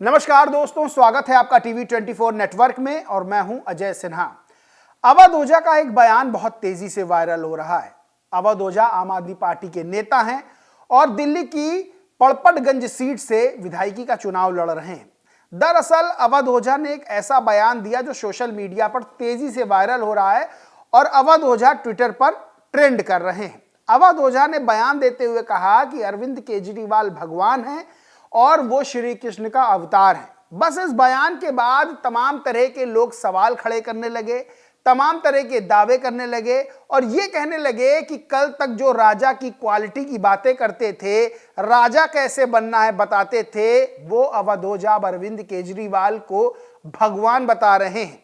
नमस्कार दोस्तों, स्वागत है आपका टीवी 24 नेटवर्क में और मैं हूं अजय सिन्हा। अवध ओझा का एक बयान बहुत तेजी से वायरल हो रहा है। अवध ओझा आम आदमी पार्टी के नेता हैं और दिल्ली की पड़पड़गंज सीट से विधायकी का चुनाव लड़ रहे हैं। दरअसल अवध ओझा ने एक ऐसा बयान दिया जो सोशल मीडिया पर तेजी से वायरल हो रहा है और अवध ओझा ट्विटर पर ट्रेंड कर रहे हैं। अवध ओझा ने बयान देते हुए कहा कि अरविंद केजरीवाल भगवान हैं और वो श्री कृष्ण का अवतार है। बस इस बयान के बाद तमाम तरह के लोग सवाल खड़े करने लगे, तमाम तरह के दावे करने लगे और ये कहने लगे कि कल तक जो राजा की क्वालिटी की बातें करते थे, राजा कैसे बनना है बताते थे, वो अवध ओझा अरविंद केजरीवाल को भगवान बता रहे हैं।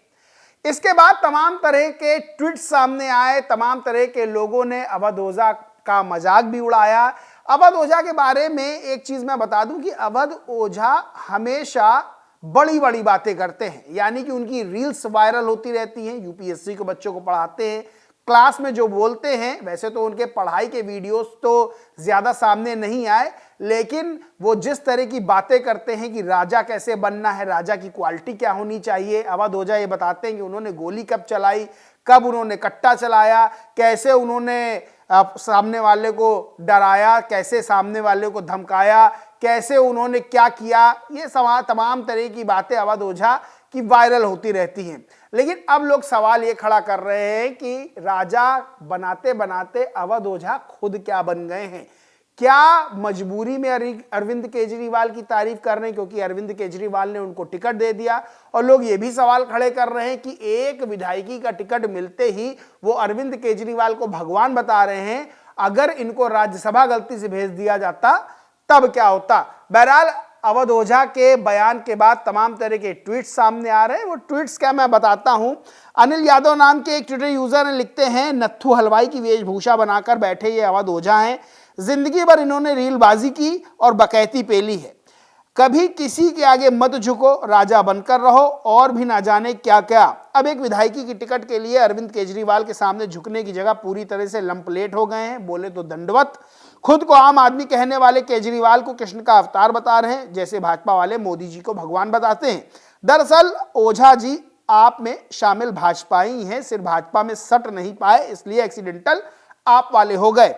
इसके बाद तमाम तरह के ट्वीट सामने आए, तमाम तरह के लोगों ने अवध ओझा का मजाक भी उड़ाया। अवध ओझा के बारे में एक चीज मैं बता दूं कि अवध ओझा हमेशा बड़ी बड़ी बातें करते हैं, यानी कि उनकी रील्स वायरल होती रहती हैं। यूपीएससी के बच्चों को पढ़ाते हैं, क्लास में जो बोलते हैं, वैसे तो उनके पढ़ाई के वीडियोस तो ज्यादा सामने नहीं आए, लेकिन वो जिस तरह की बातें करते हैं कि राजा कैसे बनना है, राजा की क्वालिटी क्या होनी चाहिए। अवध ओझा ये बताते हैं कि उन्होंने गोली कब चलाई, कब उन्होंने कट्टा चलाया, कैसे उन्होंने सामने वाले को डराया, कैसे सामने वाले को धमकाया, कैसे उन्होंने क्या किया। ये तमाम तरह की बातें अवध ओझा की वायरल होती रहती हैं। लेकिन अब लोग सवाल ये खड़ा कर रहे हैं कि राजा बनाते बनाते अवध ओझा खुद क्या बन गए हैं। क्या मजबूरी में अरविंद केजरीवाल की तारीफ कर रहे हैं क्योंकि अरविंद केजरीवाल ने उनको टिकट दे दिया। और लोग ये भी सवाल खड़े कर रहे हैं कि एक विधायकी का टिकट मिलते ही वो अरविंद केजरीवाल को भगवान बता रहे हैं। अगर इनको राज्यसभा गलती से भेज दिया जाता तब क्या होता। बहरहाल अवध ओझा के बयान के बाद तमाम तरह के ट्वीट्स सामने आ रहे हैं। वो ट्वीट्स क्या मैं बताता हूं। अनिल यादव नाम के एक ट्विटर यूजर ने लिखते हैं, नत्थु हलवाई की वेशभूषा बनाकर बैठे ये अवध ओझा हैं। जिंदगी भर इन्होंने रीलबाजी की और बकैती पेली है। कभी किसी के आगे मत झुको, राजा बनकर रहो और भी ना जाने क्या क्या। अब एक विधायकी की टिकट के लिए अरविंद केजरीवाल के सामने झुकने की जगह पूरी तरह से लंपलेट हो गए हैं। बोले तो दंडवत। खुद को आम आदमी कहने वाले केजरीवाल को कृष्ण का अवतार बता रहे हैं, जैसे भाजपा वाले मोदी जी को भगवान बताते हैं। दरअसल ओझा जी आप में शामिल भाजपा ही हैं, सिर्फ भाजपा में सट नहीं पाए, इसलिए एक्सीडेंटल आप वाले हो गए।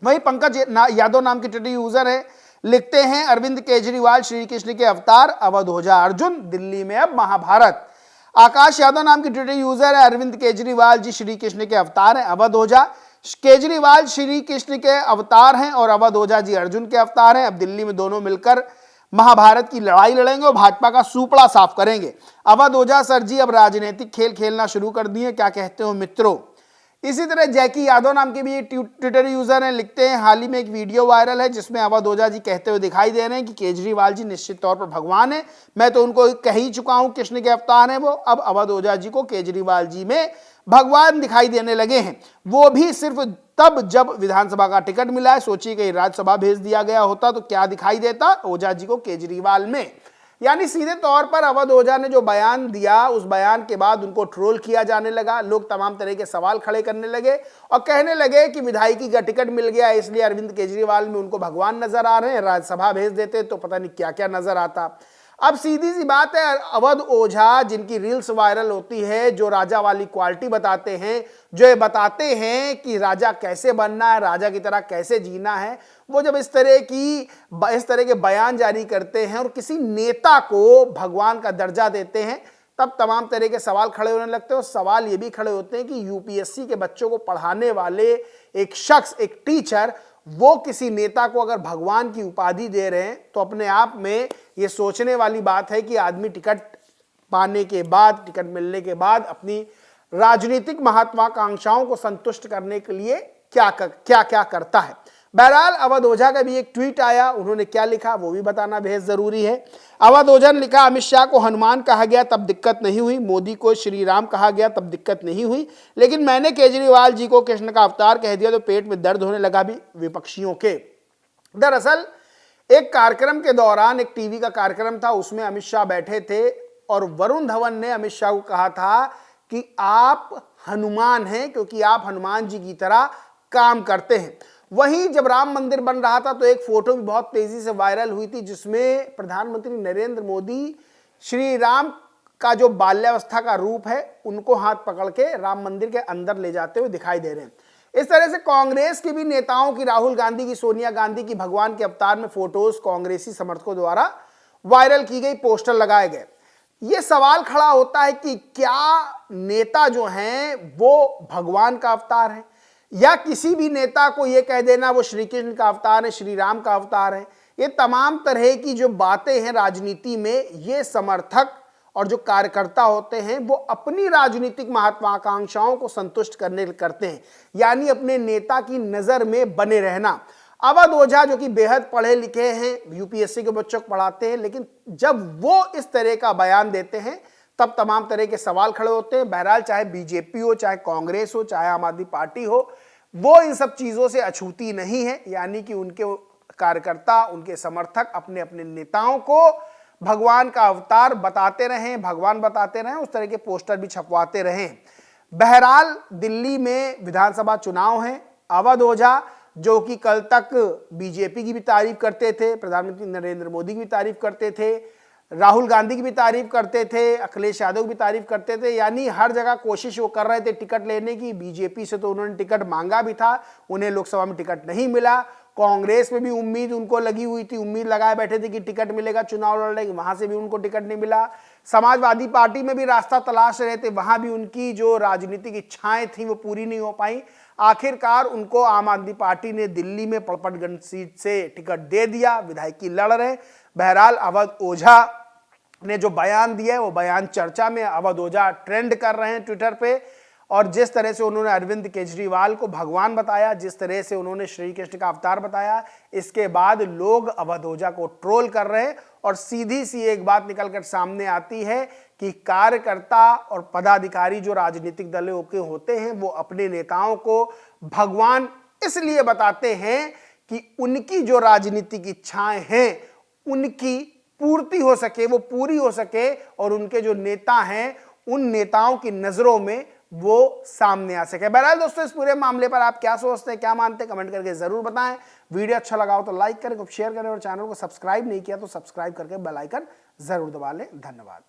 वही पंकज यादव नाम के ट्विटर यूजर है, लिखते हैं, अरविंद केजरीवाल श्री कृष्ण के अवतार, अवध ओझा अर्जुन, दिल्ली में अब महाभारत। आकाश यादव नाम के ट्विटर यूजर है, अरविंद केजरीवाल जी श्री कृष्ण के अवतार हैं, अवध ओझा। केजरीवाल श्री कृष्ण के अवतार हैं और अवध ओझा जी अर्जुन के अवतार हैं। अब दिल्ली में दोनों मिलकर महाभारत की लड़ाई लड़ेंगे और भाजपा का सूपड़ा साफ करेंगे। अवध ओझा सर जी अब राजनीतिक खेल खेलना शुरू कर दिए, क्या कहते हो मित्रों। इसी तरह जैकी यादव नाम के भी एक ट्विटर यूजर हैं, लिखते हैं, हाल ही में एक वीडियो वायरल है जिसमें अवध ओझा जी कहते हुए दिखाई दे रहे हैं कि केजरीवाल जी निश्चित तौर पर भगवान है, मैं तो उनको कह ही चुका हूं कृष्ण के अवतार हैं वो। अब अवध ओझा जी को केजरीवाल जी में भगवान दिखाई देने लगे हैं, वो भी सिर्फ तब जब विधानसभा का टिकट मिला है। सोचिए कि राज्यसभा भेज दिया गया होता तो क्या दिखाई देता ओझा जी को केजरीवाल में। यानी सीधे तौर पर अवध ओझा ने जो बयान दिया, उस बयान के बाद उनको ट्रोल किया जाने लगा। लोग तमाम तरह के सवाल खड़े करने लगे और कहने लगे कि विधायकी का टिकट मिल गया इसलिए अरविंद केजरीवाल में उनको भगवान नजर आ रहे हैं, राज्यसभा भेज देते तो पता नहीं क्या क्या नजर आता। अब सीधी सी बात है, अवध ओझा जिनकी रील्स वायरल होती है, जो राजा वाली क्वालिटी बताते हैं, जो ये बताते हैं कि राजा कैसे बनना है, राजा की तरह कैसे जीना है, वो जब इस तरह के बयान जारी करते हैं और किसी नेता को भगवान का दर्जा देते हैं, तब तमाम तरह के सवाल खड़े होने लगते हैं। और सवाल ये भी खड़े होते हैं कि यूपीएससी के बच्चों को पढ़ाने वाले एक शख्स, एक टीचर, वो किसी नेता को अगर भगवान की उपाधि दे रहे हैं तो अपने आप में ये सोचने वाली बात है कि आदमी टिकट पाने के बाद, टिकट मिलने के बाद अपनी राजनीतिक महत्वाकांक्षाओं को संतुष्ट करने के लिए क्या क्या करता है। बहरहाल अवध ओझा का भी एक ट्वीट आया, उन्होंने क्या लिखा वो भी बताना बेहद जरूरी है। अवध ओझा ने लिखा, अमित शाह को हनुमान कहा गया तब दिक्कत नहीं हुई, मोदी को श्री राम कहा गया तब दिक्कत नहीं हुई, लेकिन मैंने केजरीवाल जी को कृष्ण का अवतार कह दिया तो पेट में दर्द होने लगा भी विपक्षियों के। दरअसल एक कार्यक्रम के दौरान, एक टीवी का कार्यक्रम था, उसमें अमित शाह बैठे थे और वरुण धवन ने अमित शाह को कहा था कि आप हनुमान हैं क्योंकि आप हनुमान जी की तरह काम करते हैं। वहीं जब राम मंदिर बन रहा था तो एक फोटो भी बहुत तेजी से वायरल हुई थी, जिसमें प्रधानमंत्री नरेंद्र मोदी श्री राम का जो बाल्यावस्था का रूप है उनको हाथ पकड़ के राम मंदिर के अंदर ले जाते हुए दिखाई दे रहे हैं। इस तरह से कांग्रेस के भी नेताओं की, राहुल गांधी की, सोनिया गांधी की भगवान के अवतार में फोटोज कांग्रेसी समर्थकों द्वारा वायरल की गई, पोस्टर लगाए गए। यह सवाल खड़ा होता है कि क्या नेता जो हैं वो भगवान का अवतार है, या किसी भी नेता को यह कह देना वो श्री कृष्ण का अवतार है, श्री राम का अवतार है। ये तमाम तरह की जो बातें हैं राजनीति में, ये समर्थक और जो कार्यकर्ता होते हैं वो अपनी राजनीतिक महत्वाकांक्षाओं को संतुष्ट करते हैं, यानी अपने नेता की नजर में बने रहना। अवध ओझा जो कि बेहद पढ़े लिखे हैं, यूपीएससी के बच्चों को पढ़ाते हैं, लेकिन जब वो इस तरह का बयान देते हैं तब तमाम तरह के सवाल खड़े होते हैं। बहरहाल चाहे बीजेपी हो, चाहे कांग्रेस हो, चाहे आम आदमी पार्टी हो, वो इन सब चीजों से अछूती नहीं है, यानी कि उनके कार्यकर्ता, उनके समर्थक अपने अपने नेताओं को भगवान का अवतार बताते रहें, भगवान बताते रहें, उस तरह के पोस्टर भी छपवाते रहें। बहरहाल दिल्ली में विधानसभा चुनाव हैं। अवध ओझा जो कि कल तक बीजेपी की भी तारीफ करते थे, प्रधानमंत्री नरेंद्र मोदी की भी तारीफ करते थे, राहुल गांधी की भी तारीफ करते थे, अखिलेश यादव की भी तारीफ करते थे, यानी हर जगह कोशिश वो कर रहे थे टिकट लेने की। बीजेपी से तो उन्होंने टिकट मांगा भी था, उन्हें लोकसभा में टिकट नहीं मिला। कांग्रेस में भी उम्मीद उनको लगी हुई थी, उम्मीद लगाए बैठे थे कि टिकट मिलेगा, चुनाव लड़ेंगे, वहां से भी उनको टिकट नहीं मिला। समाजवादी पार्टी में भी रास्ता तलाश रहे थे, वहां भी उनकी जो राजनीतिक इच्छाएं थी वो पूरी नहीं हो पाई। आखिरकार उनको आम आदमी पार्टी ने दिल्ली में पड़पड़गंज सीट से टिकट दे दिया, विधायकी लड़ रहे। बहरहाल अवध ओझा ने जो बयान दिया है वो बयान चर्चा में, अवध ओझा ट्रेंड कर रहे हैं ट्विटर पे। और जिस तरह से उन्होंने अरविंद केजरीवाल को भगवान बताया, जिस तरह से उन्होंने श्री कृष्ण का अवतार बताया, इसके बाद लोग अवध ओझा को ट्रोल कर रहे हैं। और सीधी सी एक बात निकलकर सामने आती है कि कार्यकर्ता और पदाधिकारी जो राजनीतिक दलों के होते हैं वो अपने नेताओं को भगवान इसलिए बताते हैं कि उनकी जो राजनीतिक इच्छाएं हैं उनकी पूर्ति हो सके, वो पूरी हो सके, और उनके जो नेता हैं उन नेताओं की नजरों में वो सामने आ सके। बहरहाल दोस्तों, इस पूरे मामले पर आप क्या सोचते हैं, क्या मानते हैं, कमेंट करके जरूर बताएं। वीडियो अच्छा लगा हो तो लाइक करें, शेयर करें, और चैनल को सब्सक्राइब नहीं किया तो सब्सक्राइब करके बेल आइकन जरूर दबा लें। धन्यवाद।